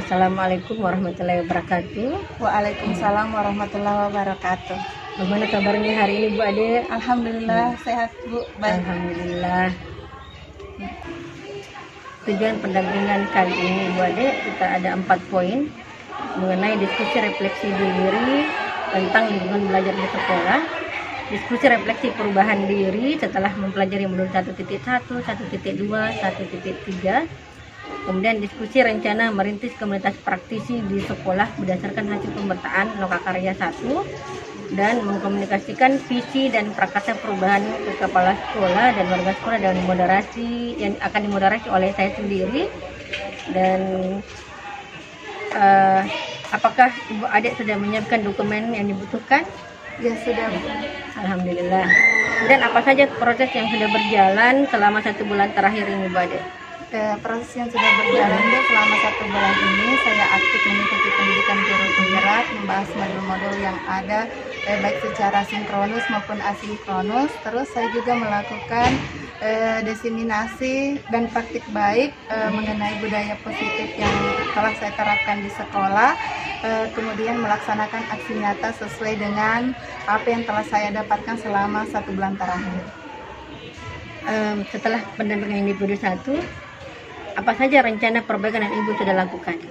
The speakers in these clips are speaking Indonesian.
Assalamualaikum warahmatullahi wabarakatuh. Waalaikumsalam warahmatullahi wabarakatuh. Bagaimana kabarnya hari ini Bu Ade? Alhamdulillah sehat Bu, baik. Alhamdulillah. Tujuan pendampingan kali ini Bu Ade, kita ada 4 poin mengenai diskusi refleksi diri tentang lingkungan belajar di sekolah, diskusi refleksi perubahan diri setelah mempelajari modul 1.1, 1.2, 1.3, kemudian diskusi rencana merintis komunitas praktisi di sekolah berdasarkan hasil pemetaan lokakarya 1, dan mengkomunikasikan visi dan prakata perubahan ke kepala sekolah dan warga sekolah dengan moderasi yang akan dimoderasi oleh saya sendiri. Dan apakah Ibu Ade sudah menyiapkan dokumen yang dibutuhkan? Ya sudah Bu. Alhamdulillah. Dan apa saja proses yang sudah berjalan selama 1 bulan terakhir ini Bu Ade? Proses yang sudah berjalan Bu, selama 1 bulan ini saya aktif mengikuti pendidikan guru penggerak, membahas modul-modul yang ada baik secara sinkronus maupun asinkronus. Terus saya juga melakukan diseminasi dan praktik baik mengenai budaya positif yang telah saya terapkan di sekolah, kemudian melaksanakan aksi nyata sesuai dengan apa yang telah saya dapatkan selama 1 bulan terakhir. Setelah pendampingan Ibu 1, apa saja rencana perbaikan yang Ibu sudah lakukan?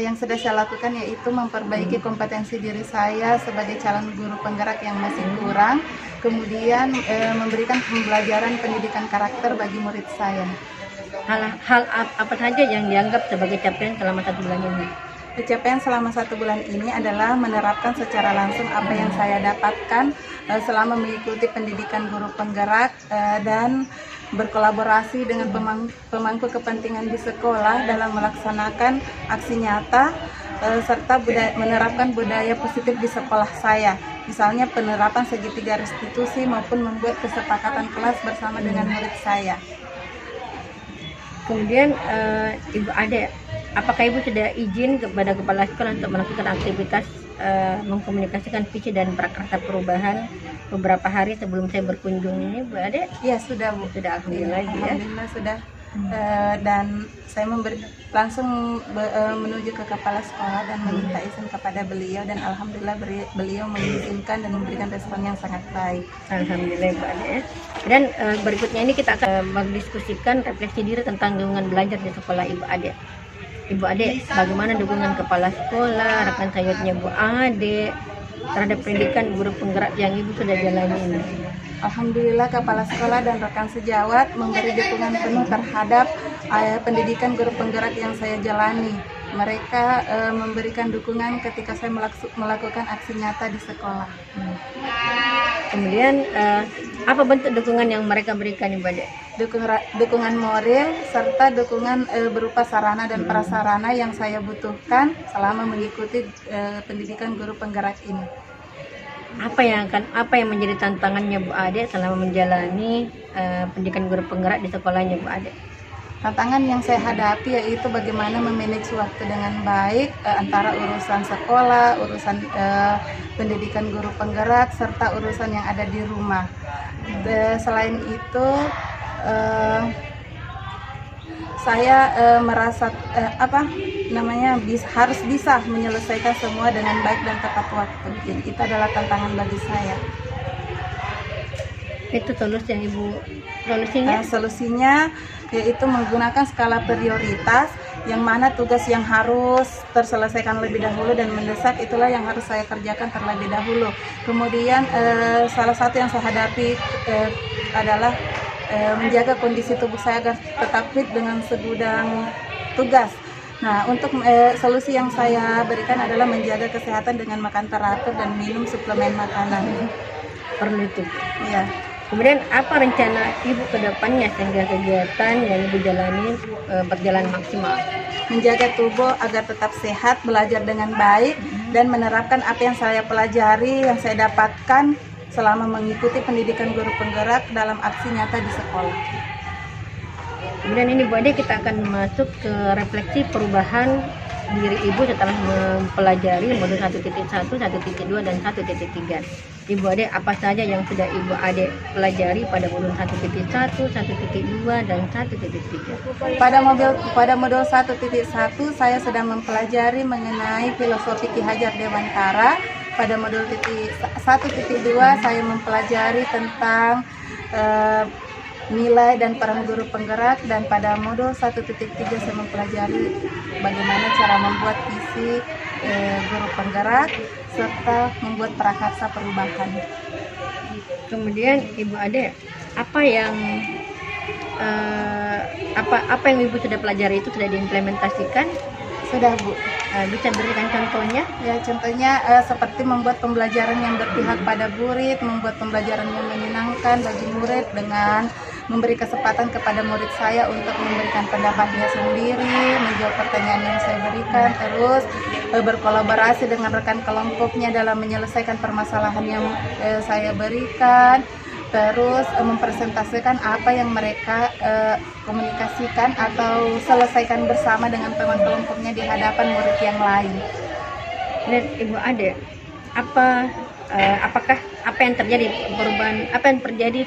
Yang sudah saya lakukan yaitu memperbaiki kompetensi diri saya sebagai calon guru penggerak yang masih kurang, kemudian memberikan pembelajaran pendidikan karakter bagi murid saya. Hal apa saja yang dianggap sebagai capaian selama 1 bulan ini? Pencapaian selama 1 bulan ini adalah menerapkan secara langsung apa yang saya dapatkan selama mengikuti pendidikan guru penggerak dan berkolaborasi dengan pemangku kepentingan di sekolah dalam melaksanakan aksi nyata serta menerapkan budaya positif di sekolah saya. Misalnya penerapan segitiga restitusi maupun membuat kesepakatan kelas bersama dengan murid saya. Kemudian Ibu Ade, apakah Ibu sudah izin kepada kepala sekolah untuk melakukan aktivitas mengkomunikasikan visi dan prakarya perubahan beberapa hari sebelum saya berkunjung ini Bu Ade? Ya sudah Bu. Sudah, alhamdulillah. Alhamdulillah sudah. Dan saya langsung menuju ke kepala sekolah dan meminta izin kepada beliau, dan alhamdulillah beliau mengizinkan dan memberikan respon yang sangat baik. Alhamdulillah Bu Ade. Dan berikutnya ini kita akan mendiskusikan refleksi diri tentang lingkungan belajar di sekolah Ibu Ade. Ibu Ade, bagaimana dukungan kepala sekolah, rekan sayapnya Bu Ade terhadap pendidikan guru penggerak yang Ibu sudah jalani ini? Alhamdulillah kepala sekolah dan rekan sejawat memberi dukungan penuh terhadap pendidikan guru penggerak yang saya jalani. Mereka memberikan dukungan ketika saya melakukan aksi nyata di sekolah. Kemudian apa bentuk dukungan yang mereka berikan Ibu Ade? Dukungan moral serta dukungan berupa sarana dan prasarana yang saya butuhkan selama mengikuti pendidikan guru penggerak ini. Apa yang menjadi tantangannya Bu Ade selama menjalani pendidikan guru penggerak di sekolahnya Bu Ade? Tantangan yang saya hadapi yaitu bagaimana memanage waktu dengan baik antara urusan sekolah, urusan pendidikan guru penggerak, serta urusan yang ada di rumah. Selain itu, saya merasa harus bisa menyelesaikan semua dengan baik dan tepat waktu. Jadi itu adalah tantangan bagi saya. Itu solusinya? Solusinya yaitu menggunakan skala prioritas, yang mana tugas yang harus terselesaikan lebih dahulu dan mendesak itulah yang harus saya kerjakan terlebih dahulu. Kemudian salah satu yang saya hadapi adalah menjaga kondisi tubuh saya agar tetap fit dengan segudang tugas. Nah, untuk solusi yang saya berikan adalah menjaga kesehatan dengan makan teratur dan minum suplemen makanan. Perlu itu. Iya. Kemudian apa rencana Ibu ke depannya sehingga kegiatan yang Ibu jalani berjalan maksimal? Menjaga tubuh agar tetap sehat, belajar dengan baik, dan menerapkan apa yang saya pelajari, yang saya dapatkan selama mengikuti pendidikan guru penggerak dalam aksi nyata di sekolah. Kemudian ini Bu Ade, kita akan masuk ke refleksi perubahan diri Ibu setelah mempelajari modul 1.1, 1.2, dan 1.3. Ibu Ade, apa saja yang sudah Ibu Ade pelajari pada modul 1.1, 1.2, dan 1.3? Pada modul 1.1 saya sedang mempelajari mengenai filosofi Ki Hajar Dewantara. Pada modul 1.2 saya mempelajari tentang nilai dan peran guru penggerak, dan pada modul 1.3 saya mempelajari bagaimana cara membuat visi guru penggerak serta membuat prakarsa perubahan. Kemudian Ibu Ade, apa yang Ibu sudah pelajari itu sudah diimplementasikan? Sudah, Bu. Bisa berikan contohnya? Ya, contohnya seperti membuat pembelajaran yang berpihak pada murid, membuat pembelajaran yang menyenangkan bagi murid dengan memberi kesempatan kepada murid saya untuk memberikan pendapatnya sendiri, menjawab pertanyaan yang saya berikan, terus berkolaborasi dengan rekan kelompoknya dalam menyelesaikan permasalahan yang saya berikan, terus mempresentasikan apa yang mereka komunikasikan atau selesaikan bersama dengan teman kelompoknya di hadapan murid yang lain. Dan Ibu Ade, apakah apa yang terjadi pada perubahan apa terjadi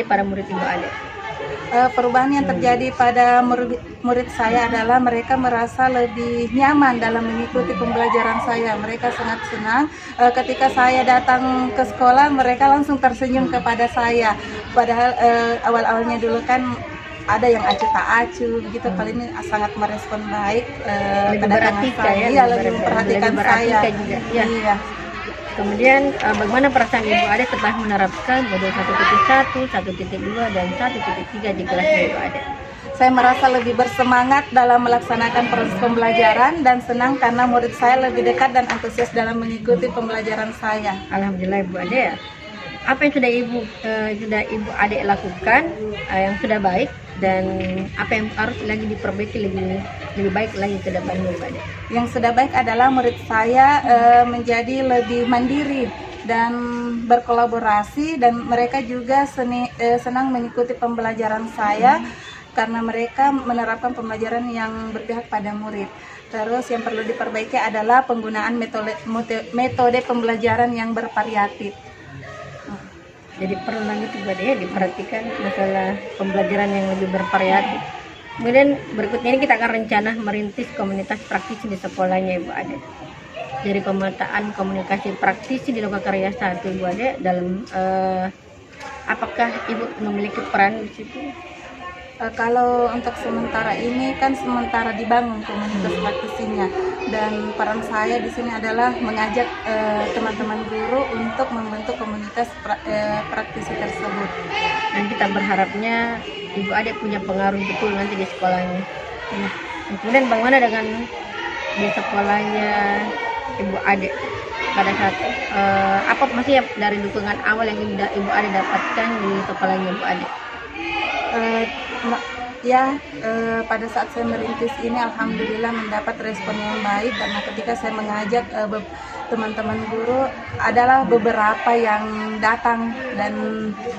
pada murid Ibu Ade? Perubahan yang terjadi pada murid saya adalah mereka merasa lebih nyaman dalam mengikuti pembelajaran saya. Mereka sangat senang ketika saya datang ke sekolah, mereka langsung tersenyum kepada saya. Padahal awal-awalnya dulu kan ada yang acuh tak acuh begitu. Kali ini sangat merespon baik kedatangan saya, lebih memperhatikan saya juga. Ya. Iya. Kemudian bagaimana perasaan Ibu Ade setelah menerapkan modul 1.1, 1.2, dan 1.3 di kelas Ibu Ade? Saya merasa lebih bersemangat dalam melaksanakan proses pembelajaran dan senang karena murid saya lebih dekat dan antusias dalam mengikuti pembelajaran saya. Alhamdulillah Ibu Ade ya. Apa yang sudah Ibu Ade lakukan yang sudah baik, dan apa yang harus lagi diperbaiki lebih baik lagi ke depannya Ibu Ade? Yang sudah baik adalah murid saya menjadi lebih mandiri dan berkolaborasi, dan mereka juga senang mengikuti pembelajaran saya karena mereka menerapkan pembelajaran yang berpihak pada murid. Terus yang perlu diperbaiki adalah penggunaan metode pembelajaran yang bervariatif. Jadi perlu lagi Ibu Ade ya diperhatikan masalah pembelajaran yang lebih bervariatif. Kemudian berikutnya ini kita akan rencana merintis komunitas praktisi di sekolahnya Ibu Ade. Dari pemetaan komunikasi praktisi di Lokakarya 1 Ibu Ade dalam apakah Ibu memiliki peran di situ? Kalau untuk sementara ini kan sementara dibangun komunitas praktisinya, dan peran saya di sini adalah mengajak teman-teman guru untuk membentuk komunitas praktisi tersebut. Dan kita berharapnya Ibu Ade punya pengaruh betul nanti di sekolahnya. Kemudian bagaimana dengan di sekolahnya Ibu Ade pada saat apa masih dari dukungan awal yang Ibu Ade dapatkan di sekolahnya Ibu Ade? Pada saat saya merintis ini alhamdulillah mendapat respon yang baik, karena ketika saya mengajak teman-teman guru adalah beberapa yang datang dan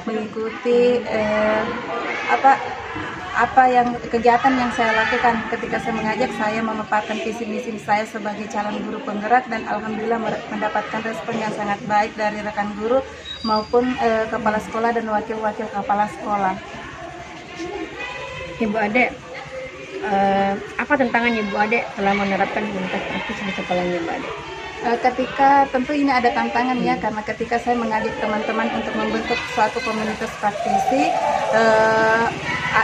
mengikuti kegiatan yang saya lakukan. Ketika saya mengajak, saya memaparkan visi misi saya sebagai calon guru penggerak, dan alhamdulillah mendapatkan respon yang sangat baik dari rekan guru maupun kepala sekolah dan wakil-wakil kepala sekolah. Ibu Ade, apa tantangan Ibu Ade setelah menerapkan komunitas praktis di sekolahnya Ibu Ade? Ketika tentu ini ada tantangan ya, karena ketika saya mengajak teman-teman untuk membentuk suatu komunitas praktisi,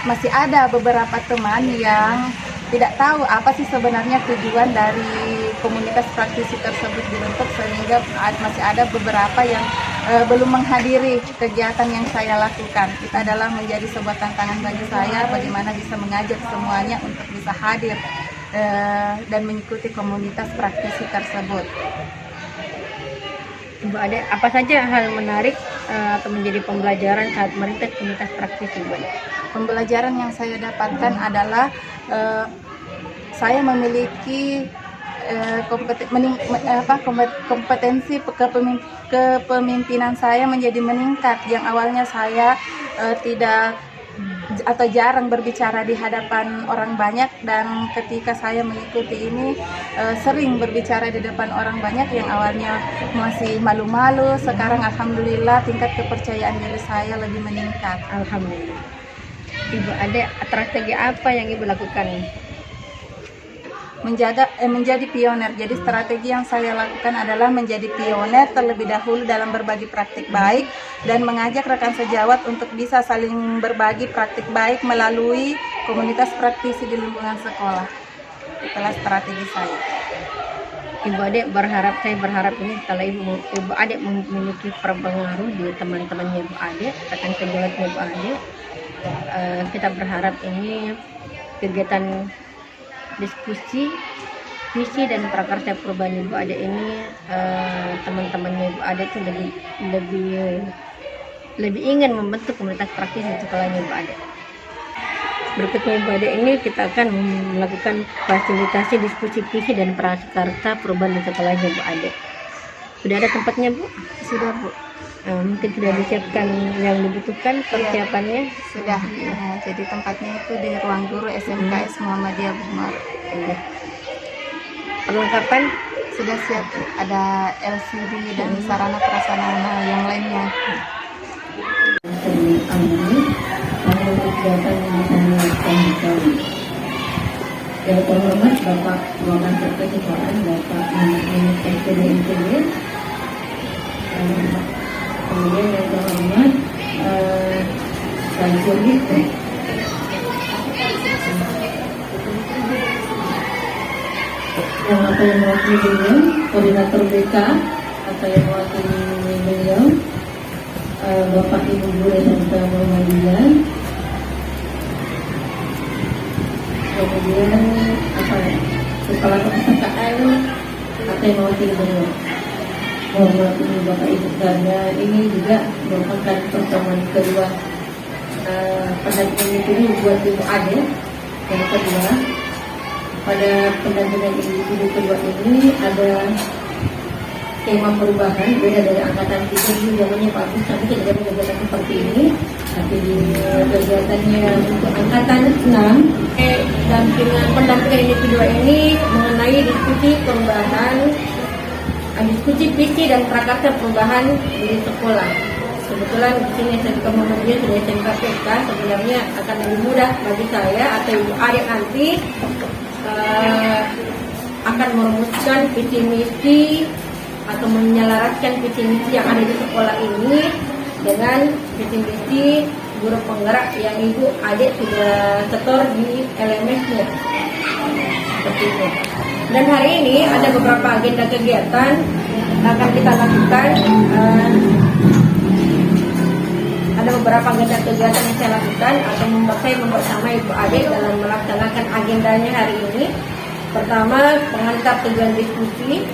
masih ada beberapa teman yang tidak tahu apa sih sebenarnya tujuan dari komunitas praktisi tersebut dibentuk, sehingga masih ada beberapa yang belum menghadiri kegiatan yang saya lakukan. Itu adalah menjadi sebuah tantangan bagi saya, bagaimana bisa mengajak semuanya untuk bisa hadir dan mengikuti komunitas praktisi tersebut. Ibu Ade, apa saja hal menarik atau menjadi pembelajaran saat merintis komunitas praktisi Ibu Ade? Pembelajaran yang saya dapatkan adalah saya memiliki kompetensi kepemimpinan saya menjadi meningkat. Yang awalnya saya tidak atau jarang berbicara di hadapan orang banyak, dan ketika saya mengikuti ini sering berbicara di depan orang banyak. Yang awalnya masih malu-malu, sekarang alhamdulillah tingkat kepercayaan diri saya lebih meningkat. Alhamdulillah. Ibu Ade, strategi apa yang Ibu lakukan? Menjadi pioner. Jadi strategi yang saya lakukan adalah menjadi pioner terlebih dahulu dalam berbagi praktik baik dan mengajak rekan sejawat untuk bisa saling berbagi praktik baik melalui komunitas praktisi di lingkungan sekolah. Itulah strategi saya. Ibu Ade saya berharap ini kalau Ibu Ade memiliki pengaruh di teman-temannya Ibu Ade, rekan sejawatnya Ibu Ade. Kita berharap ini kegiatan diskusi visi dan prakarya perubahan Ibu Ade ini teman-temannya Ibu Ade itu lebih ingin membentuk komunitas praktis di sekolahnya Ibu Ade. Berikutnya Ibu Ade ini kita akan melakukan fasilitasi diskusi visi dan prakarya perubahan di sekolahnya Ibu Ade. Sudah ada tempatnya Bu? Sudah Bu. Mungkin sudah disiapkan yang dibutuhkan persiapannya? Sudah. Jadi tempatnya itu di ruang guru SMKS Muhammadiyah Bumar. Perlengkapan sudah siap, ada LCD dan sarana prasarana yang lainnya. Yang terhormat Bapak Ruangan Perkejuan, Bapak NPD, kemudian yang terhormat Pak Jurgis, yang akan mewakili beliau, koordinator BK atau yang mewakili beliau, Bapak Ibu Guru SMK Muhammadiyah, kemudian kepala kepesertaan atau yang mewakili beliau, mewakili Bapak Ibu Garda. Ini juga merupakan pertemuan kedua pendampingan ini buat Ibu Ade. Yang kedua, pada pendampingan individu kedua ini ada tema perubahan, beda dari angkatan 3 dulu zamannya Pak Agus, tapi tidak ada kegiatan seperti ini. Tapi di kegiatannya untuk angkatan 6 pendampingan individu ini mengenai diskusi perubahan, diskusi visi dan prakarya perubahan di sekolah. Kebetulan di sini SMK Muhammadiyah sudah SMK PK, sebenarnya akan lebih mudah bagi saya atau Ibu Ade nanti akan merumuskan visi misi atau menyelaraskan visi misi yang ada di sekolah ini dengan visi misi guru penggerak yang Ibu Ade sudah setor di LMS-nya. Seperti itu. Dan hari ini ada beberapa agenda kegiatan akan kita lakukan. Ada beberapa agenda kegiatan yang saya lakukan atau saya membersama Ibu Ade dalam melaksanakan agendanya hari ini. Pertama, pengantar tujuan diskusi.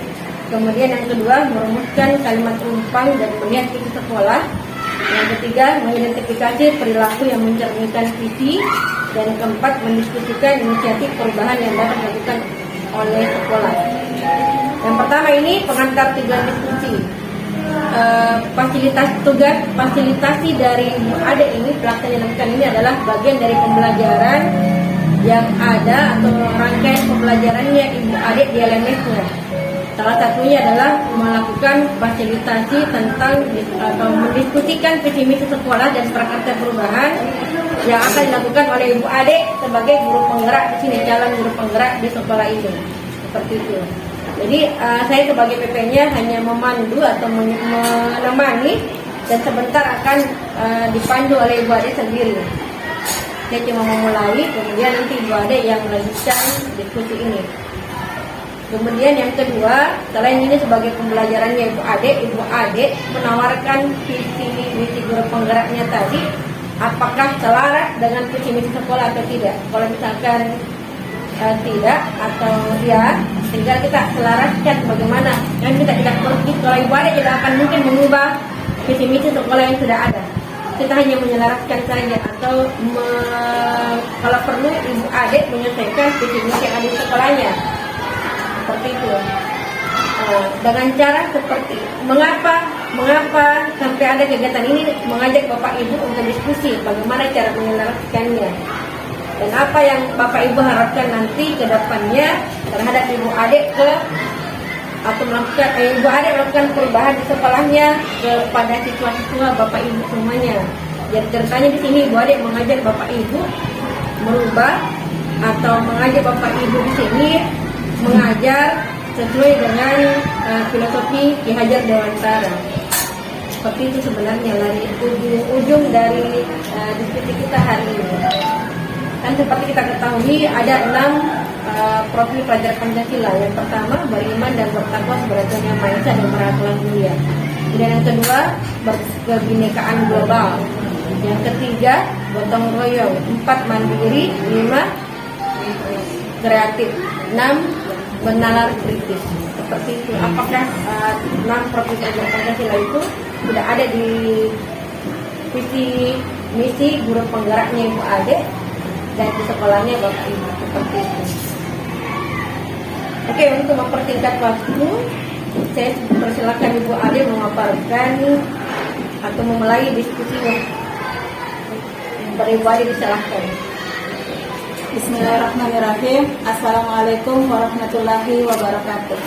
Kemudian yang kedua, merumuskan kalimat umpan dan melihat visi sekolah. Yang ketiga, mengidentifikasi perilaku yang mencerminkan visi. Dan keempat, mendiskusikan inisiatif perubahan yang dapat dilakukan oleh sekolah. Yang pertama ini pengantar tujuan diskusi. Fasilitasi dari Ibu Ade ini, pelaksanaan yang lakukan ini adalah bagian dari pembelajaran yang ada atau rangkaian pembelajarannya Ibu Ade di LMS-nya. Salah satunya adalah melakukan fasilitasi tentang atau mendiskusikan visi misi sekolah dan prakarya perubahan yang akan dilakukan oleh Ibu Ade sebagai guru penggerak di sini, calon guru penggerak di sekolah ini. Seperti itu. Jadi saya sebagai PP-nya hanya memandu atau menemani dan sebentar akan dipandu oleh Ibu Ade sendiri. Saya cuma memulai, kemudian nanti Ibu Ade yang melanjutkan diskusi ini. Kemudian yang kedua, selain ini sebagai pembelajarannya Ibu Ade menawarkan visi misi guru penggeraknya tadi, apakah selaras dengan visi misi sekolah atau tidak. Kalau misalkan tidak atau ya, tinggal kita selaraskan bagaimana. Dan kita tidak pergi, kalau Ibu Ade tidak akan mungkin mengubah visi misi sekolah yang sudah ada. Kita hanya menyelaraskan saja atau kalau perlu Ibu Ade menyelesaikan visi misi yang ada di sekolahnya. Seperti itu. Dengan cara seperti mengapa Mengapa sampai ada kegiatan ini, mengajak Bapak Ibu untuk diskusi bagaimana cara menyelesaikannya dan apa yang Bapak Ibu harapkan nanti ke depannya terhadap ibu adik atau melakukan ibu adik melakukan perubahan di sekolahnya kepada siswa-siswa Bapak Ibu semuanya. Jadi ceritanya di sini ibu adik mengajak Bapak Ibu merubah atau mengajak Bapak Ibu di sini mengajar sesuai dengan filosofi Ki Hajar Dewantara. Seperti itu sebenarnya dari ujung dari diskusi kita hari ini. Dan seperti kita ketahui ada 6 profil pelajar Pancasila. Yang pertama beriman dan bertakwa kepada Tuhan Yang Maha Esa dan beragama mulia. Kemudian yang kedua kebinekaan global. Yang ketiga gotong royong. 4 mandiri, 5 kreatif, 6 menalar kritis. Seperti itu. Apakah 6 profil pelajar Pancasila itu sudah ada di visi misi guru penggeraknya Ibu Ade dan di sekolahnya Bapak Ibu, seperti itu. Oke, untuk mempersingkat waktu, saya persilakan Ibu Ade memaparkan atau memulai diskusinya. Ibu Ade disilahkan. Bismillahirrahmanirrahim. Assalamualaikum warahmatullahi wabarakatuh.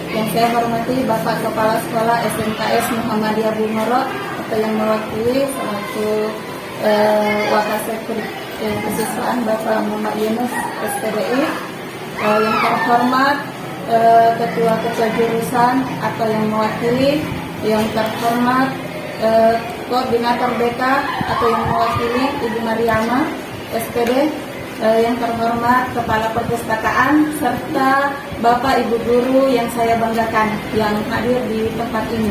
Yang saya hormati Bapak Kepala Sekolah SMKS Muhammadiyah Bungoro atau yang mewakili selaku Wakasek Kesiswaan Bapak Muhammad Yunus SPDI, yang terhormat Ketua Jurusan atau yang mewakili, yang terhormat Koordinator BK atau yang mewakili Ibu Mariama SPD, yang terhormat Kepala Perpustakaan serta Bapak Ibu Guru yang saya banggakan yang hadir di tempat ini.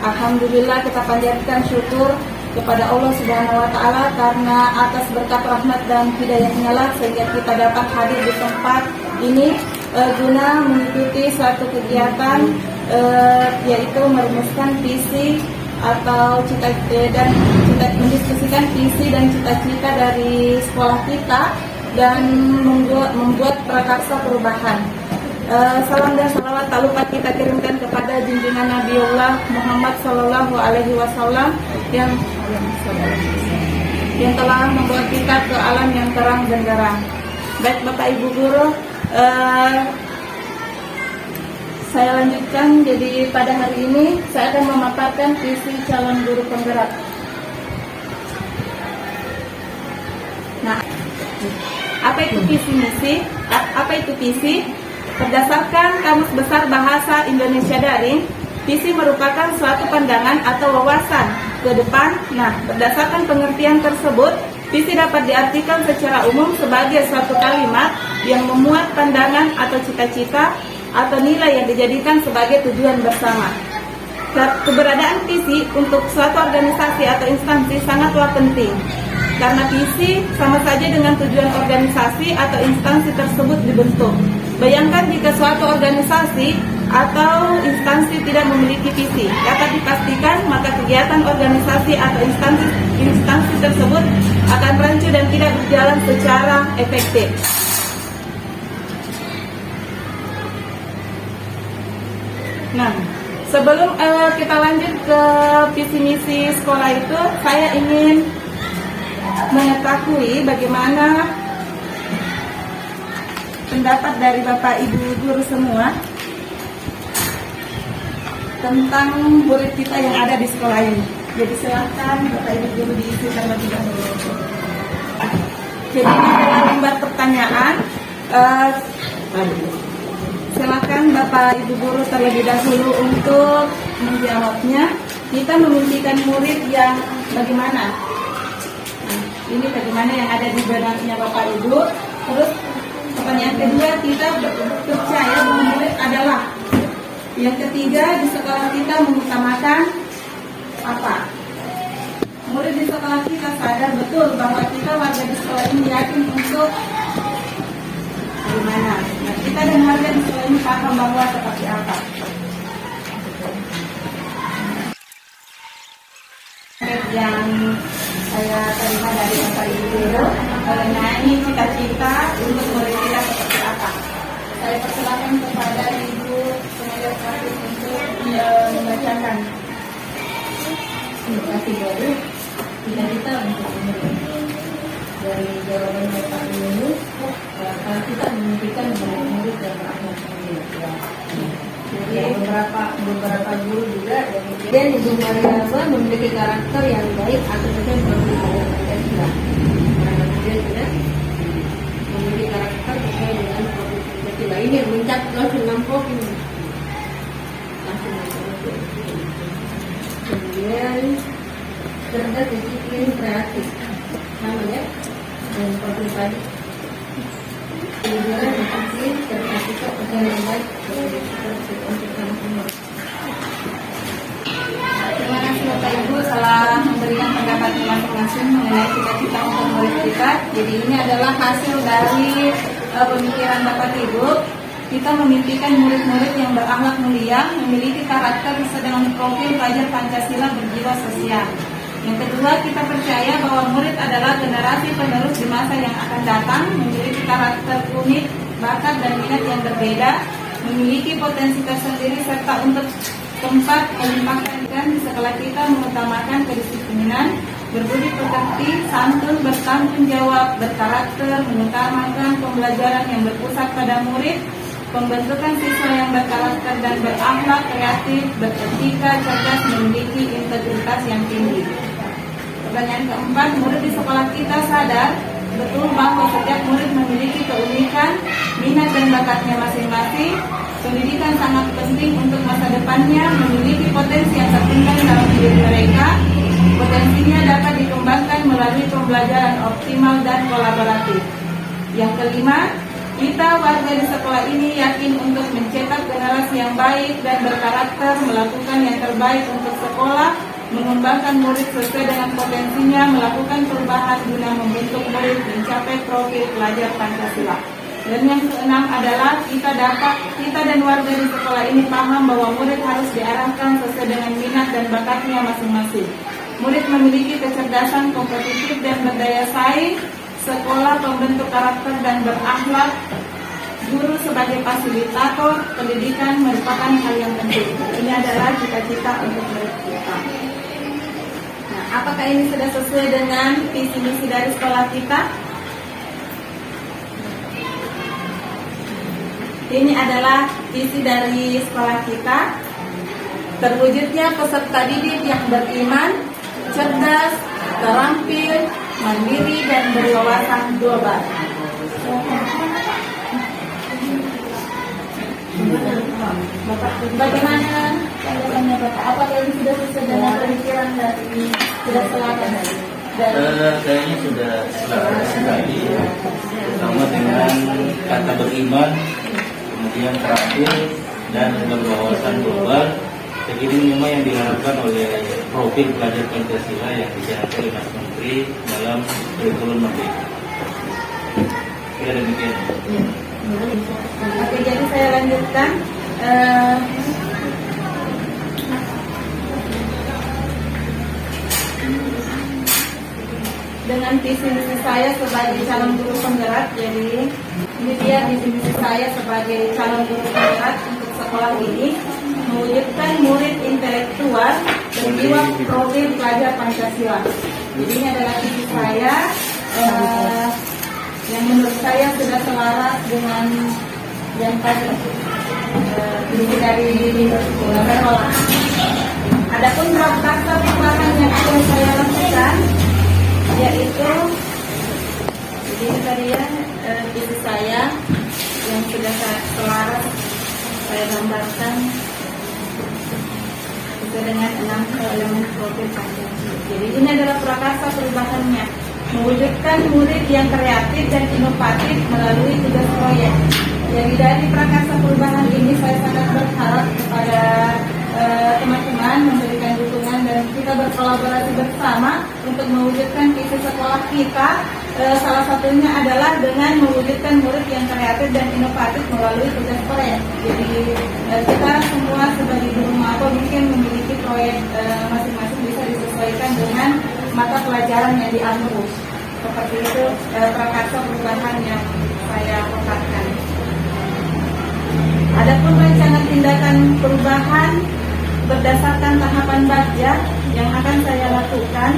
Alhamdulillah kita panjatkan syukur kepada Allah Subhanahu wa Ta'ala karena atas berkat rahmat dan hidayahnya lah sehingga kita dapat hadir di tempat ini guna mengikuti suatu kegiatan yaitu merumuskan visi atau mendiskusikan visi dan cita-cita dari sekolah kita dan membuat prakarsa perubahan. Salam dan salawat tak lupa kita kirimkan kepada junjungan Nabiullah Muhammad Sallallahu Alaihi Wasallam yang telah membawa kita ke alam yang terang dan garang. Baik Bapak Ibu Guru, saya lanjutkan. Jadi pada hari ini saya akan memaparkan visi calon guru penggerak. Nah, apa itu visi misi? Apa itu visi? Berdasarkan Kamus Besar Bahasa Indonesia Daring, visi merupakan suatu pandangan atau wawasan ke depan. Nah, berdasarkan pengertian tersebut, visi dapat diartikan secara umum sebagai suatu kalimat yang memuat pandangan atau cita-cita atau nilai yang dijadikan sebagai tujuan bersama. Keberadaan visi untuk suatu organisasi atau instansi sangatlah penting, karena visi sama saja dengan tujuan organisasi atau instansi tersebut dibentuk. Bayangkan jika suatu organisasi atau instansi tidak memiliki visi, dapat dipastikan maka kegiatan organisasi atau instansi tersebut akan rancu dan tidak berjalan secara efektif. Nah, sebelum kita lanjut ke visi misi sekolah itu, saya ingin mengetahui bagaimana pendapat dari Bapak Ibu Guru semua tentang murid kita yang ada di sekolah ini. Jadi silakan Bapak Ibu Guru diisi terlebih dahulu. Jadi ini adalah lembar pertanyaan. Silakan Bapak Ibu Guru terlebih dahulu untuk menjawabnya. Kita memimpikan murid yang bagaimana? Nah, ini bagaimana yang ada di benaknya Bapak Ibu. Terus pertanyaan kedua, kita percaya bahwa murid adalah. Yang ketiga, di sekolah kita mengutamakan apa? Murid di sekolah kita sadar betul bahwa kita warga di sekolah ini yakin untuk bagaimana? Nah, kita dan warga di sekolah ini paham bahwa seperti apa? Yang saya terima dari Bapak Ibu Guru mengenai cita-cita untuk murid kita seperti apa? Saya persilakan kepada Ibu inovasi baru kita untuk dari jawaban Bapak ini kalau kita menunjukkan murid dan anak murid. Jadi beberapa guru juga dan Ibu Mariama memiliki karakter yang baik atau kemudian berbeda Pancasila. Kemudian juga memiliki karakter sesuai dengan profil Pancasila. Ini yang mencakup langsung 6 profil. Kemudian cerdas, disiplin, kreatif, sama ya, dan profil tadi. Kemudian disiplin, cerdas, percaya yang baik, untuk sama-sama. Terima kasih Bapak Ibu telah memberikan pendapat masing-masing mengenai cita-cita untuk murid kita. Jadi ini adalah hasil dari pemikiran Bapak Ibu. Kita memimpikan murid-murid yang berakhlak mulia, memiliki karakter sesuai dengan profil pelajar Pancasila berjiwa sosial. Yang kedua, kita percaya bahwa murid adalah generasi penerus di masa yang akan datang, memiliki karakter unik, bakat dan minat yang berbeda, memiliki potensi tersendiri serta untuk tempat melimpahkan di sekolah kita mengutamakan kedisiplinan, berbudi pekerti, santun, bertanggung jawab, berkarakter, mengutamakan pembelajaran yang berpusat pada murid, pembentukan siswa yang berkarakter dan berakhlak kreatif, beretika, cerdas, memiliki integritas yang tinggi. Pertanyaan keempat, murid di sekolah kita sadar betul bahwa setiap murid memiliki keunikan, minat dan bakatnya masing-masing. Pendidikan sangat penting untuk masa depannya, memiliki potensi yang tertinggal dalam diri mereka. Potensinya dapat dikembangkan melalui pembelajaran optimal dan kolaboratif. Yang kelima, kita warga di sekolah ini yakin untuk mencetak generasi yang baik dan berkarakter, melakukan yang terbaik untuk sekolah, mengembangkan murid sesuai dengan potensinya, melakukan perubahan guna membentuk murid mencapai profil pelajar Pancasila. Dan yang keenam adalah kita dan warga di sekolah ini paham bahwa murid harus diarahkan sesuai dengan minat dan bakatnya masing-masing. Murid memiliki kecerdasan, kompetitif dan berdaya saing, sekolah pembentuk karakter dan berakhlak, guru sebagai fasilitator, pendidikan merupakan hal yang penting. Ini adalah cita-cita untuk murid kita. Nah, apakah ini sudah sesuai dengan visi misi dari sekolah kita? Ini adalah visi dari sekolah kita. Terwujudnya peserta didik yang beriman, cerdas, terampil, mandiri dan berwawasan global. Bapak, bagaimana tanggapannya Bapak? Apakah ini sudah sesuai dengan pemikiran dari sudah selaras? Kayaknya sudah selaras sekali, terutama dengan kata beriman, kemudian terampil dan berwawasan global. Jadi ini memang yang diharapkan oleh profil pelajar Pancasila yang dicanangkan oleh Mas Menteri dalam kurikulum merdeka. Ya demikian. Oke, jadi saya lanjutkan. Dengan visi misi saya sebagai calon guru penggerak, jadi ini dia visi misi saya sebagai calon guru penggerak untuk sekolah ini, mewujudkan murid intelektual berjiwa profil pelajar Pancasila. Jadi ini adalah visi saya yang menurut saya sudah selaras dengan yang tadi visi dari sekolah. Adapun praktek perubahan yang akan saya lakukan yaitu ini tadi ya visi saya yang sudah selaras saya gambarkan sesuai dengan 6 elemen profil Pancasila. Jadi ini adalah prakarsa perubahannya, mewujudkan murid yang kreatif dan inovatif melalui tugas proyek. Jadi dari prakarsa perubahan ini saya sangat berharap kepada teman-teman memberikan dukungan dan kita berkolaborasi bersama untuk mewujudkan visi sekolah kita. Salah satunya adalah dengan mewujudkan murid yang kreatif dan inovatif melalui tugas proyek. Jadi kita semua sebagai guru maba mungkin memiliki proyek masing-masing bisa disesuaikan dengan mata pelajaran yang diambil. Seperti itu prakarsa perubahan yang saya paparkan. Adapun rencana tindakan perubahan berdasarkan tahapan bagja yang akan saya lakukan.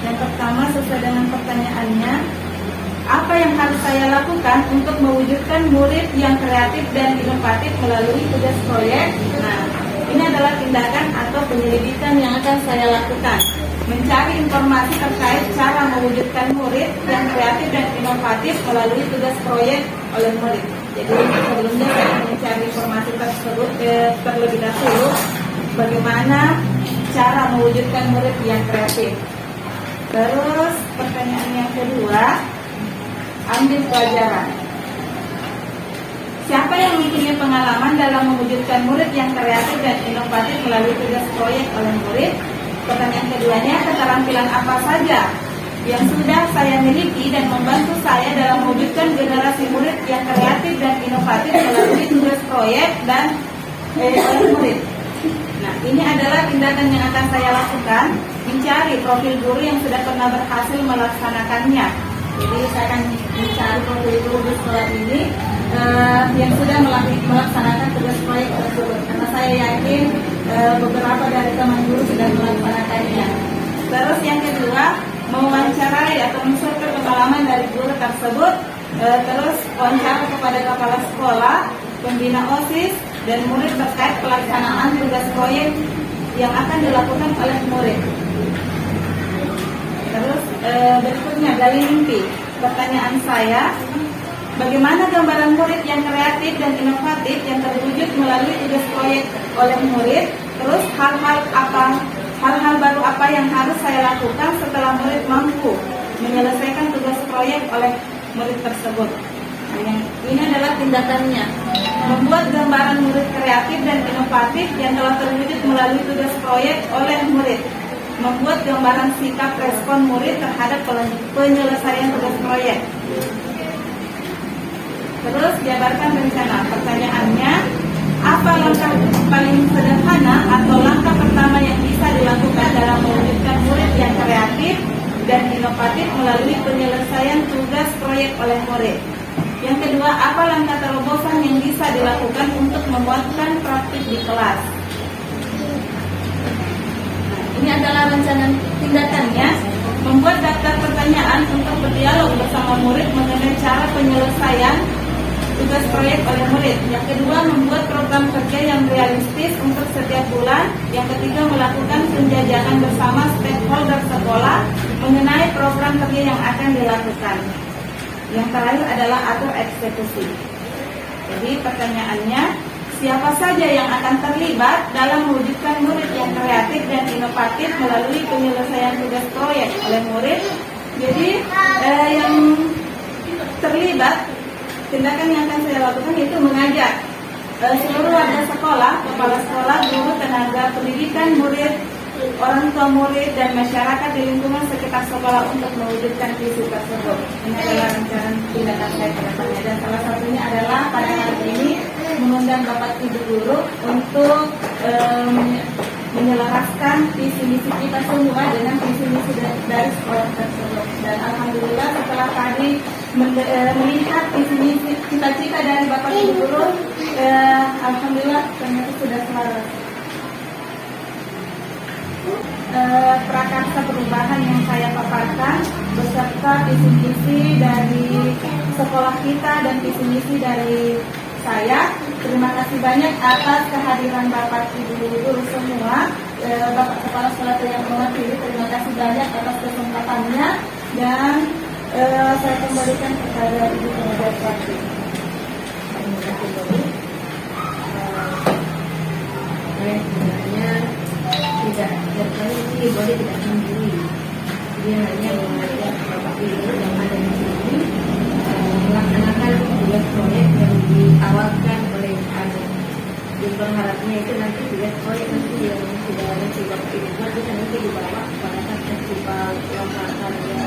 Yang pertama, sesuai dengan pertanyaannya, apa yang harus saya lakukan untuk mewujudkan murid yang kreatif dan inovatif melalui tugas proyek? Nah, ini adalah tindakan atau penyelidikan yang akan saya lakukan. Mencari informasi terkait cara mewujudkan murid yang kreatif dan inovatif melalui tugas proyek oleh murid. Jadi sebelumnya saya mencari informasi tersebut terlebih dahulu, bagaimana cara mewujudkan murid yang kreatif. Terus pertanyaan yang kedua, ambil pelajaran. Siapa yang mempunyai pengalaman dalam mewujudkan murid yang kreatif dan inovatif melalui tugas proyek oleh murid? Pertanyaan keduanya, keterampilan apa saja yang sudah saya miliki dan membantu saya dalam mewujudkan generasi murid yang kreatif dan inovatif melalui tugas proyek dan oleh murid. Nah, ini adalah tindakan yang akan saya lakukan, mencari profil guru yang sudah pernah berhasil melaksanakannya. Jadi saya akan mencari profil guru di sekolah ini yang sudah melaksanakan tugas proyek tersebut, karena saya yakin beberapa dari teman guru sudah melaksanakannya. Terus yang kedua, mewawancarai atau mensurvei pengalaman dari guru tersebut. Terus wawancara kepada kepala sekolah, pembina OSIS, dan murid terkait pelaksanaan tugas proyek yang akan dilakukan oleh murid. Terus berikutnya, gali mimpi. Pertanyaan saya, bagaimana gambaran murid yang kreatif dan inovatif yang terwujud melalui tugas proyek oleh murid? Terus hal-hal baru apa yang harus saya lakukan setelah murid mampu menyelesaikan tugas proyek oleh murid tersebut? Nah, ini adalah tindakannya. Membuat gambaran murid kreatif dan inovatif yang telah terwujud melalui tugas proyek oleh murid. Membuat gambaran sikap respon murid terhadap penyelesaian tugas proyek. Terus jabarkan rencana. Pertanyaannya, apa langkah paling sederhana atau langkah pertama yang bisa dilakukan dalam mewujudkan murid yang kreatif dan inovatif melalui penyelesaian tugas proyek oleh murid? Yang kedua, apa langkah terobosan yang bisa dilakukan untuk memuatkan praktik di kelas? Ini adalah rencana tindakannya. Membuat daftar pertanyaan untuk berdialog bersama murid mengenai cara penyelesaian tugas proyek oleh murid. Yang kedua, membuat program kerja yang realistis untuk setiap bulan. Yang ketiga, melakukan penjajakan bersama stakeholder sekolah mengenai program kerja yang akan dilakukan. Yang terakhir adalah atur eksekusi. Jadi pertanyaannya, siapa saja yang akan terlibat dalam mewujudkan murid yang kreatif dan inovatif melalui penyelesaian tugas proyek oleh murid? Jadi yang terlibat, tindakan yang akan saya lakukan yaitu mengajak seluruh warga sekolah, kepala sekolah, guru, tenaga pendidikan, murid, orang tua murid, dan masyarakat di lingkungan sekitar sekolah untuk mewujudkan visi tersebut. Ini adalah rencana tindakan saya ke depannya, dan salah satunya adalah pada hari ini mengundang Bapak Ibu Guru untuk menyelaraskan visi misi kita semua dengan visi misi dari sekolah tersebut. Dan alhamdulillah setelah tadi melihat visi misi cita-cita dari Bapak Ibu Guru, alhamdulillah ternyata sudah selaras. Prakarsa perubahan yang saya paparkan beserta visi misi dari sekolah kita dan visi misi dari saya. Terima kasih banyak atas kehadiran Bapak Ibu Guru semua, Bapak Kepala Sekolah yang mewakili. Terima kasih banyak atas kesempatannya, dan saya kembalikan kepada Ibu Pengajar Praktik. Sebenarnya tidak ini boleh tidak sendiri. Dia hanya mengajak Bapak Ibu yang ada di sini melaksanakan tugas proyek yang diawalkan oleh anak. Jadi berharapnya itu nanti tugas proyek nanti yang sudah nanti Bapak Ibu buat bisa nanti dibawa pada saat festival lomba karya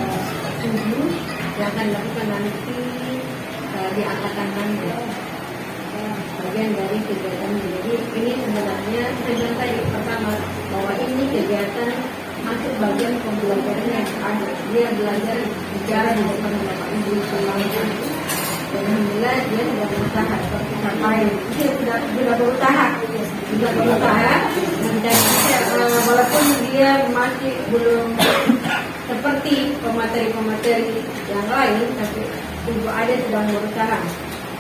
tujuh yang akan dilakukan nanti di angkatan nanti. Bagian dari kegiatan ini. Jadi ini sebenarnya tujuan saya pertama bahwa ini kegiatan masuk bagian pembelajarannya. Dia belajar bicara di depan Bapak Ibu semuanya. Dan alhamdulillah dia sudah berusaha seperti sampai dia sudah berusaha. juga berusaha dan walaupun dia masih belum seperti pemateri-pemateri yang lain, tapi Ibu Ade sedang berusaha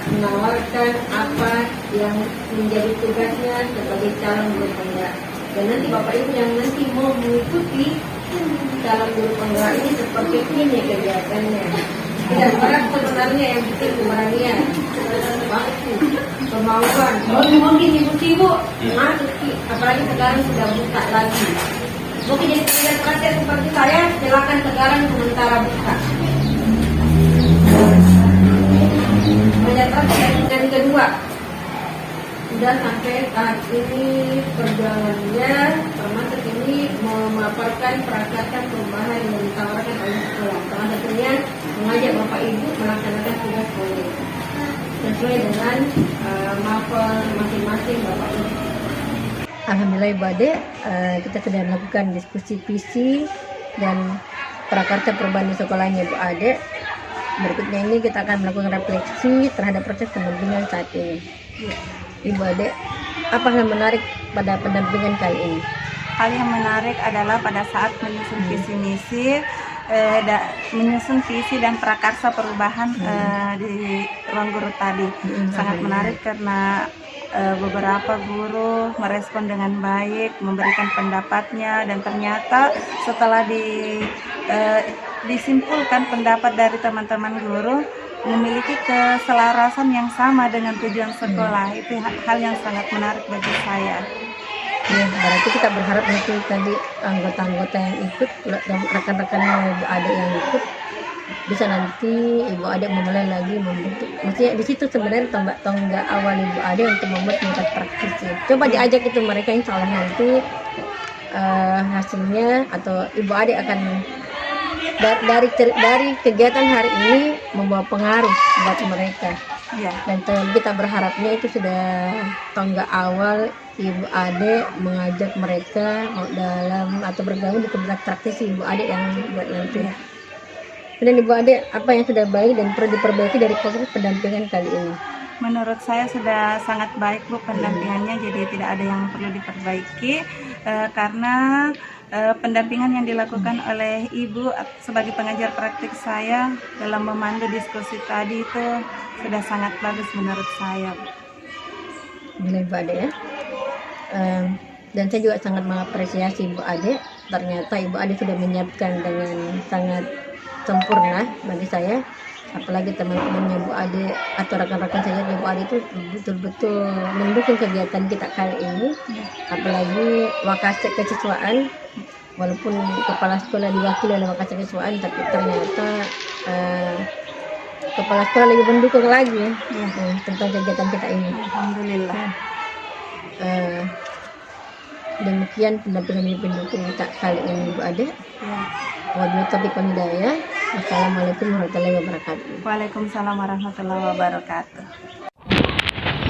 menawarkan apa yang menjadi tugasnya sebagai calon guru penggerak. Dan nanti Bapak Ibu yang nanti mau mengikuti calon guru penggerak ini seperti ini kegiatannya. Tidak berat sebenarnya, yang penting keberanian, waktu, kemauan. Mungkin ibu sibuk, masuk, apalagi sekarang sudah buka lagi. Mungkin jadi pekerja praktek seperti saya, silakan sekarang sementara buka. Pekerja praktek yang kedua, sudah sampai tahap ini perjalanannya, termasuk ini memaparkan perangkatan perubahan yang ditawarkan oleh sekolah. Salah satunya mengajak Bapak Ibu melaksanakan tugas sekolah sesuai dengan mapel masing-masing Bapak Ibu. Alhamdulillah Ibu Ade, kita sudah melakukan diskusi visi dan prakarsa perubahan di sekolahnya Ibu Ade. Berikutnya ini kita akan melakukan refleksi terhadap proses pendampingan saat ini. Ibu Ade, apa yang menarik pada pendampingan kali ini? Hal yang menarik adalah pada saat menyusun visi misi, menyusun visi dan prakarsa perubahan di ruang guru tadi. Sangat menarik karena beberapa guru merespon dengan baik, memberikan pendapatnya, dan ternyata setelah disimpulkan pendapat dari teman-teman guru memiliki keselarasan yang sama dengan tujuan sekolah. Itu hal yang sangat menarik bagi saya. Ya, berarti kita berharap nanti tadi anggota-anggota yang ikut dan rekan-rekan Ibu Ade yang ikut bisa nanti Ibu Ade memulai lagi membentuk. Maksudnya di situ sebenarnya tonggak awal Ibu Ade untuk membuat tingkat praktis. Coba diajak itu mereka, insya Allah nanti hasilnya atau Ibu Ade akan dari kegiatan hari ini membawa pengaruh buat mereka. Ya. Dan kita berharapnya itu sudah tonggak awal Ibu Ade mengajak mereka dalam atau bergabung di kegiatan praktis Ibu Ade yang buat nanti. Dan Ibu Ade, apa yang sudah baik dan perlu diperbaiki dari proses pendampingan kali ini? Menurut saya sudah sangat baik Bu pendampingannya, jadi tidak ada yang perlu diperbaiki karena pendampingan yang dilakukan oleh Ibu sebagai pengajar praktik saya dalam memandu diskusi tadi itu sudah sangat bagus menurut saya. Bila Ibu Ade ya. Dan saya juga sangat mengapresiasi Ibu Ade. Ternyata Ibu Ade sudah menyiapkan dengan sangat sempurna bagi saya. Apalagi teman-temannya Bu Ade atau rekan-rekan saya Ibu Ade itu betul-betul mendukung kegiatan kita kali ini. Apalagi wakasek kesiswaan, walaupun kepala sekolah diwakili oleh wakasek kesiswaan, tapi ternyata kepala sekolah lebih mendukung lagi tentang kegiatan kita ini. Alhamdulillah. Demikian pendampingan pendukung kita kali ini Bu Ade. Wabillahi taufiq wal hidayah. Wassalamualaikum warahmatullahi wabarakatuh. Waalaikumsalam warahmatullahi wabarakatuh.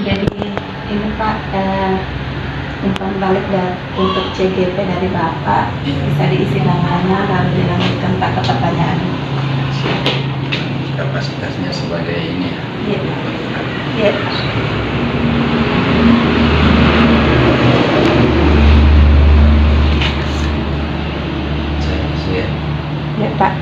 Jadi ini Pak, umpan balik untuk CGP dari Bapak, bisa diisi namanya lalu dilanjutkan Pak ke pertanyaan. Kapasitasnya sebagai ini ya. Iya. Saya isi ya. Ya Pak.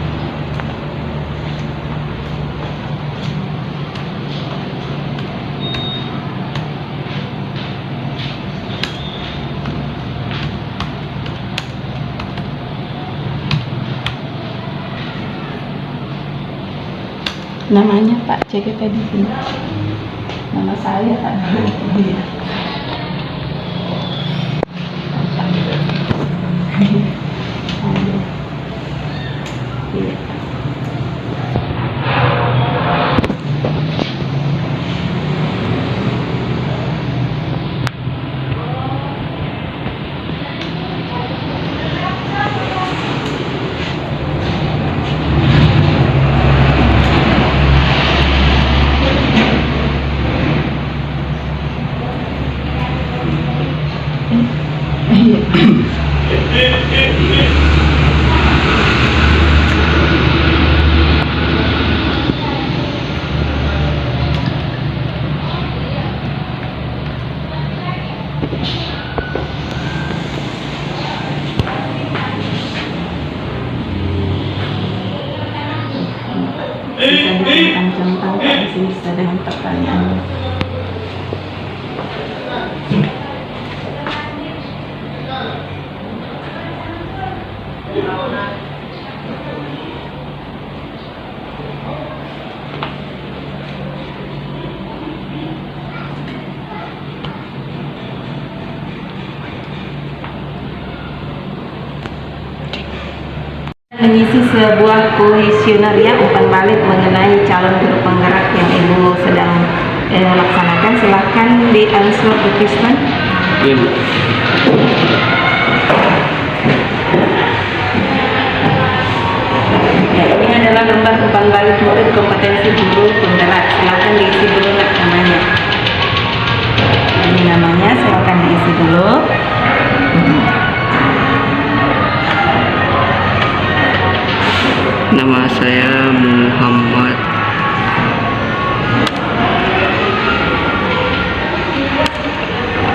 Namanya Pak CGP di sini. Nama saya Pak. Iya. Iya. dicentang-centang di sini sesuai dengan pertanyaannya. Mengisi sebuah kuesioner ya, umpan balik mengenai calon guru penggerak yang Ibu sedang laksanakan. Silahkan di answer the question. Ibu. Ya, ini adalah lembar umpan balik murid kompetensi guru penggerak. Silahkan diisi dulu namanya. Ini namanya, silahkan diisi dulu. Nama saya Muhammad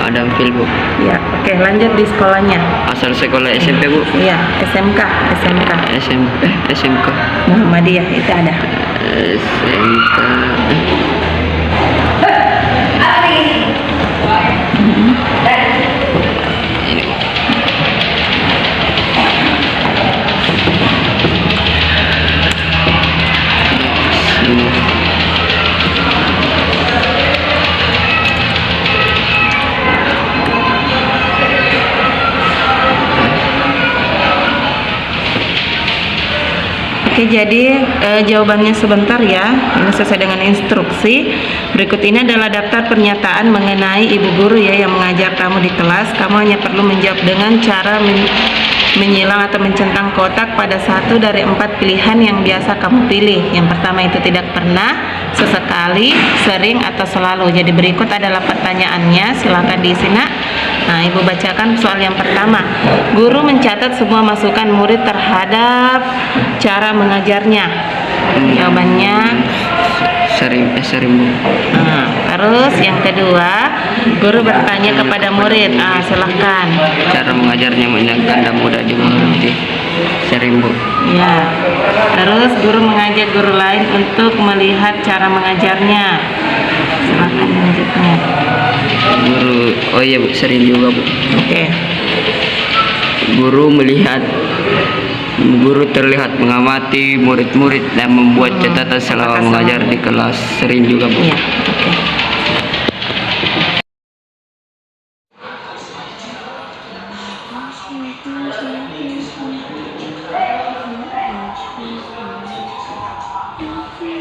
Adam Fil, Bu. Ya, oke, lanjut di sekolahnya. Asal sekolah SMP, Bu. Iya, SMK. SMK. Muhammadiyah itu ada. SMK. Ini, Bu. Oke, jadi jawabannya sebentar ya. Ini sesuai dengan instruksi. Berikut ini adalah daftar pernyataan mengenai ibu guru ya yang mengajar kamu di kelas. Kamu hanya perlu menjawab dengan cara menyilang atau mencentang kotak pada satu dari 4 pilihan yang biasa kamu pilih. Yang pertama itu tidak pernah, sesekali, sering, atau selalu. Jadi berikut adalah pertanyaannya. Silakan diisi, Nak. Nah, Ibu bacakan soal yang pertama. Guru mencatat semua masukan murid terhadap cara mengajarnya. Jawabannya Sering, Bu. nah, terus yang kedua, guru bertanya kepada murid. Silahkan. Cara mengajarnya menyenangkan dan mudah dimengerti. Sering, Bu. Ya. Terus guru mengajak guru lain untuk melihat cara mengajarnya. Silahkan lanjutnya. Oh iya, Bu, sering juga, Bu. Oke. Guru terlihat mengamati murid-murid dan membuat catatan selama mengajar di kelas. Sering juga, Bu. Iya. Oke.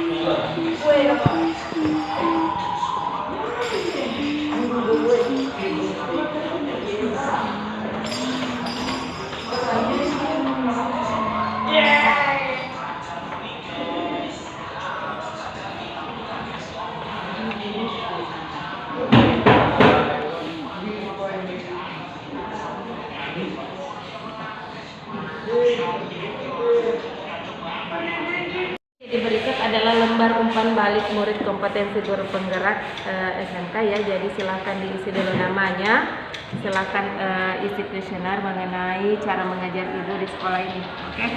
Jadi berikut adalah lembar umpan balik murid kompetensi guru penggerak SMK ya. Jadi silahkan diisi dulu namanya. Silahkan isi kuesioner mengenai cara mengajar ibu di sekolah ini. Oke?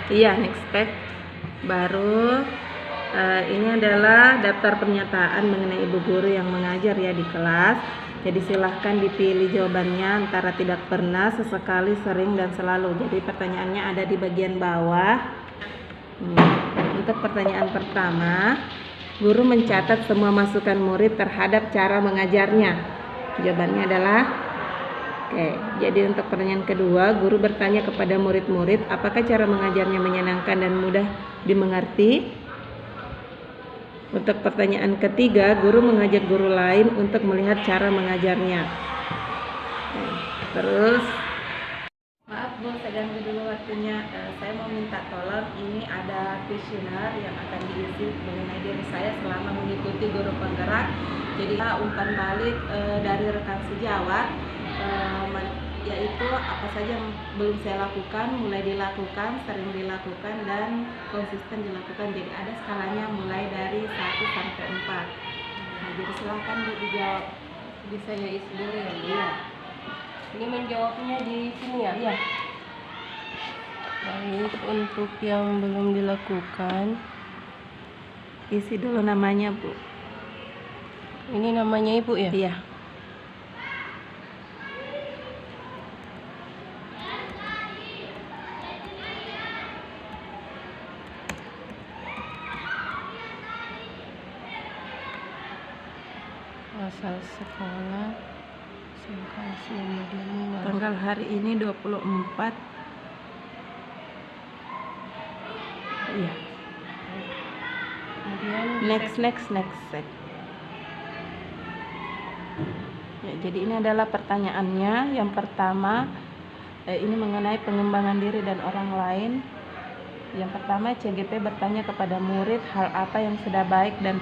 Iya, next page. Baru ini adalah daftar pernyataan mengenai ibu guru yang mengajar ya di kelas. Jadi silahkan dipilih jawabannya antara tidak pernah, sesekali, sering, dan selalu. Jadi pertanyaannya ada di bagian bawah. Untuk pertanyaan pertama, guru mencatat semua masukan murid terhadap cara mengajarnya. Jawabannya adalah oke. Jadi untuk pertanyaan kedua, guru bertanya kepada murid-murid apakah cara mengajarnya menyenangkan dan mudah dimengerti. Untuk pertanyaan ketiga, guru mengajak guru lain untuk melihat cara mengajarnya. Terus, maaf, Bu, saya ganggu dulu waktunya. Saya mau minta tolong, ini ada kuesioner yang akan diisi mengenai diri saya selama mengikuti guru penggerak. Jadi umpan balik dari rekan sejawat, yaitu apa saja yang belum saya lakukan, mulai dilakukan, sering dilakukan, dan konsisten dilakukan. Jadi ada skalanya mulai dari 1 sampai 4. Nah, jadi silahkan Bu dijawab. Bisa ya isi dulu ya, Bu. Iya. Ini menjawabnya di sini ya. Iya. Baik, untuk yang belum dilakukan, Isi dulu namanya Bu. ini namanya Ibu ya? Iya. Asal sekolah, SMK Medium. Tanggal hari ini 24. Iya. Kemudian Next. Ya, jadi ini adalah pertanyaannya. Yang pertama, ini mengenai pengembangan diri dan orang lain. Yang pertama, CGP bertanya kepada murid hal apa yang sudah baik dan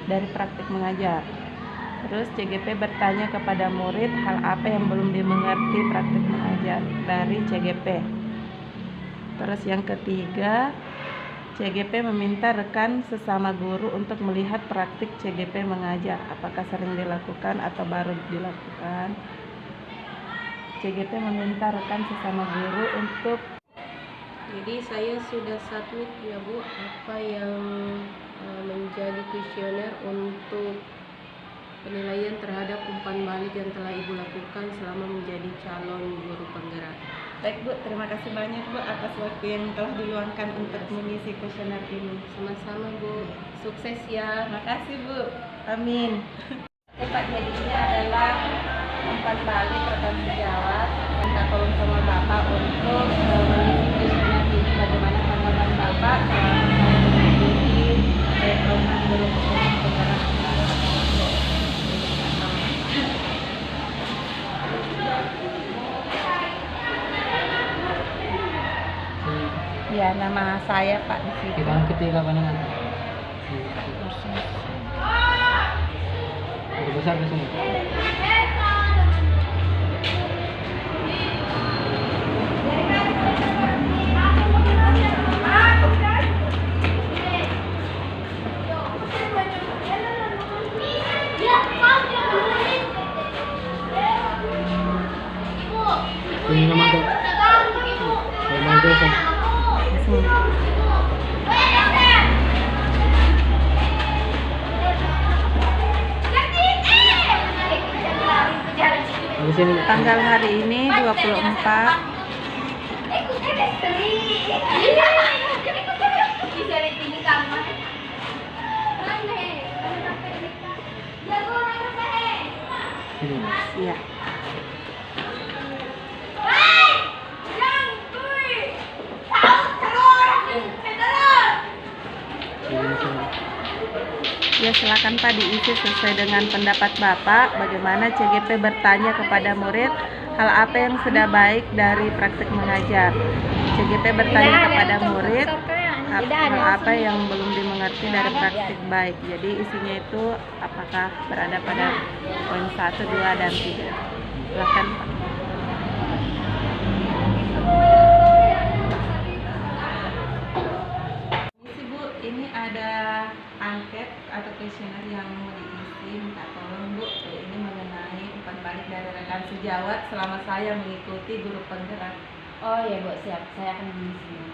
dari praktik mengajar. Terus CGP bertanya kepada murid hal apa yang belum dimengerti praktik mengajar dari CGP. Terus yang ketiga, CGP meminta rekan sesama guru untuk melihat praktik CGP mengajar, apakah sering dilakukan atau baru dilakukan. CGP meminta rekan sesama guru untuk jadi saya sudah submit ya Bu apa yang menjadi kuesioner untuk penilaian terhadap umpan balik yang telah Ibu lakukan selama menjadi calon guru penggerak. Baik Bu, terima kasih banyak Bu atas waktu yang telah diluangkan untuk mengisi kuesioner ini. Sama-sama Bu, sukses ya. Terima kasih Bu. Amin. Pak, jadi ini adalah umpan balik rekan sejawat. Minta tolong sama Bapak untuk mengisi kuesioner ini. Bagaimana tanggapan Bapak selama saya mengikuti program guru penggerak? Ya, nama saya Pak di situ. Kita ketiga pandangan. Udah besar di sini. Ini nama tuh. Nama tuh. Tanggal hari ini 24. Iya. Ya, silakan Pak diisi sesuai dengan pendapat Bapak. Bagaimana CGP bertanya kepada murid hal apa yang sudah baik dari praktik mengajar. CGP bertanya kepada murid hal apa yang belum dimengerti dari praktik baik. Jadi isinya itu apakah berada pada poin 1, 2, dan 3. Silakan Pak. Ini ada angket atau kuesioner yang mau diisi, minta tolong Bu. Ini mengenai umpan balik dari rekan sejawat selama saya mengikuti guru penggerak. Oh ya Bu, siap. Saya akan mengisi.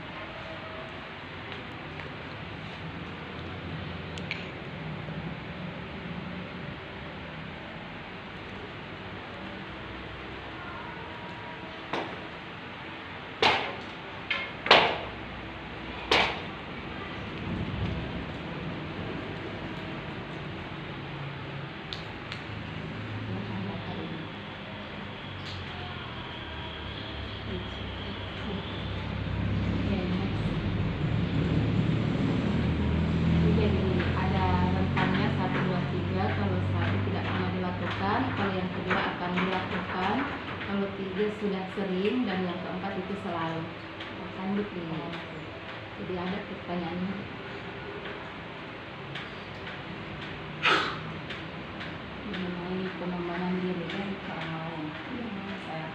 Kalau yang kedua akan dilakukan, Kalau 3 sudah sering dan yang keempat itu selalu. Kan begini. Jadi ada pertanyaannya. Mengenai pengembangan diri kan orang lain. Saya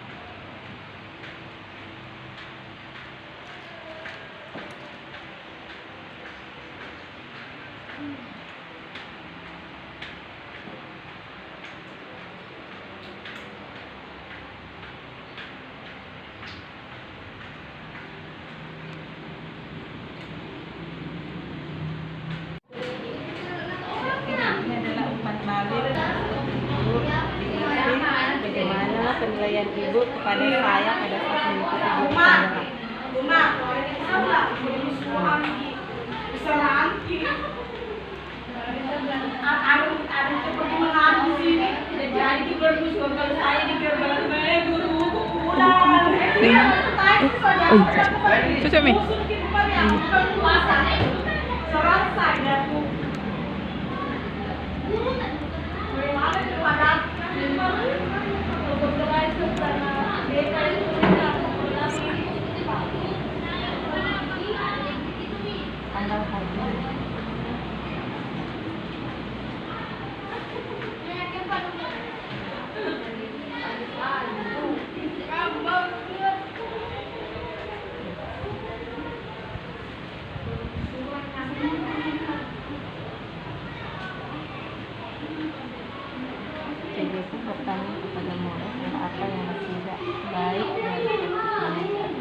Ini adalah umpan balik untuk ibu diisi bagaimana penilaian ibu kepada saya pada saat mengikuti guru penggerak. Jadi itu bertanya kepada murid apa yang tidak baik dari mengajar.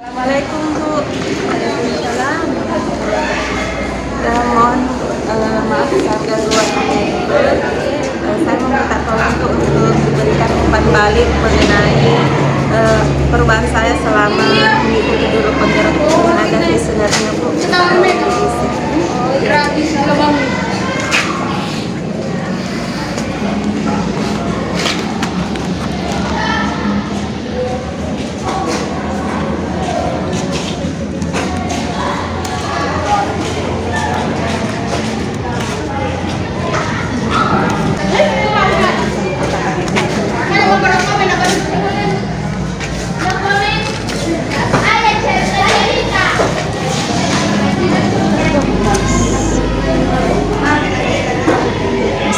Assalamualaikum Bu. Waalaikumsalam. Mohon maaf saya luar saya meminta tolong Bu untuk diberikan umpan balik mengenai perubahan saya selama mengikuti guru penggerak tenaga sebenarnya Bu. Gratis kalau Bang.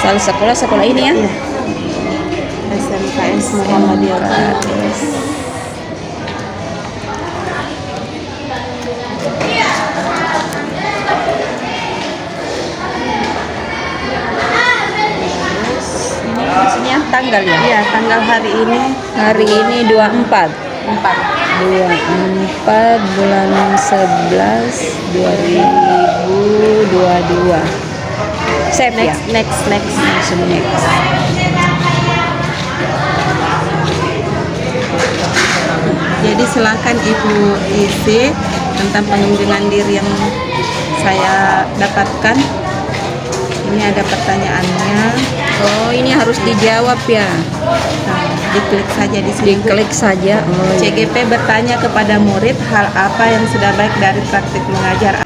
Asal sekolah ini ya? SMKS Muhammadiyah. Maksudnya tanggal ya? Iya, tanggal hari ini. Hari ini 24 bulan 11 2022. Save ya? Next. Jadi silakan Ibu isi tentang pengembangan diri yang saya dapatkan. Ini ada pertanyaannya. Oh, ini harus dijawab ya? Nah, diklik saja di sini. Diklik saja. Oh, iya. CGP bertanya kepada murid hal apa yang sudah baik dari praktik mengajar